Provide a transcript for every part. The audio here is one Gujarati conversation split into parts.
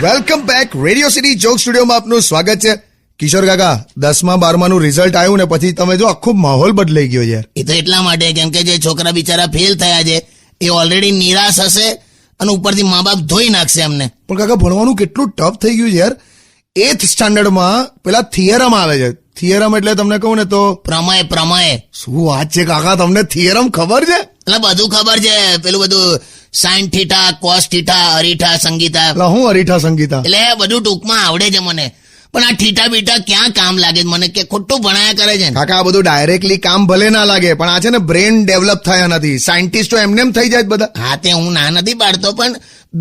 Welcome back radio city joke સ્ટુડિયોમાં આપનું સ્વાગત છે. કિશોર કાકા, 10મા 12માનું રિઝલ્ટ આવ્યું ને પછી તમે જો આખો માહોલ બદલાઈ ગયો યાર. એ તો એટલા માટે કેમ કે જે છોકરા બિચારા ફેલ થયા છે એ ઓલરેડી નિરાશ હશે અને ઉપરથી મા બાપ ધોઈ નાખશે એમને. પણ કાકા, ભણવાનું કેટલું ટફ થઈ ગયું છે યાર. 8th સ્ટાન્ડર્ડમાં પેલા થિયરમ આવે છે. થિયરમ એટલે તમને કહું ને તો પ્રમેય. શું વાત છે કાકા, તમને થિયરમ ખબર છે? એટલે બધું ખબર છે, પેલું બધું સાઇન થીટા, કોસ થીટા, અરીઠા સંગીતા, એટલે હું અરીઠા સંગીતા, એટલે બધું ટૂંકમાં આવડે છે મને. પણ આ થીટા બીટા ક્યાં કામ લાગે છે મને, કે ખોટું ભણાયા કરે છે. કાકા, આ બધું ડાયરેક્ટલી કામ ભલે ના લાગે પણ આ છે ને બ્રેન ડેવલપ થયા નથી. સાયન્ટિસ્ટો એમને થઈ જાય બધા. હા, તે હું ના નથી પાડતો, પણ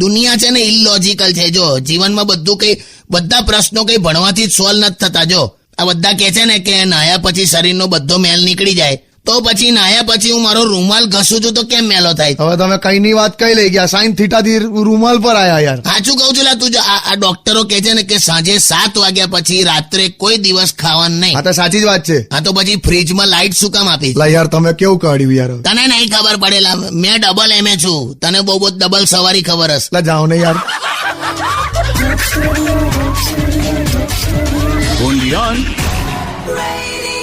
દુનિયા છે ને ઇલોજિકલ છે. જો જીવનમાં બધું કઈ, બધા પ્રશ્નો કઈ ભણવાથી જ સોલ્વ નથી થતા. જો આ બધા કે છે ને કે નાયા પછી શરીરનો બધો મેલ નીકળી જાય, તો પછી નાયા પછી હું મારો રૂમાલ ઘસું છું તો કેમ મેલો થાય? હવે તમે કઈ ની વાત કઈ લઈ ગયા, સાઈન થીટા થી રૂમાલ પર આયા યાર. સાચું કહું છું તું. આ ડોક્ટરો કે છે ને કે સાંજે 7 વાગ્યા પછી રાત્રે કોઈ દિવસ ખાવાનું નહીં. હા, તો સાચી જ વાત છે. હા, તો પછી ફ્રીજમાં લાઈટ શું કામ આપી? યાર તમે કેવું કાઢ્યું યાર. તને નહીં ખબર પડેલા, મેં ડબલ એમએ છું, તને બહુ ડબલ સવારી ખબર હશે. જાઓ ને યાર. Only on Radio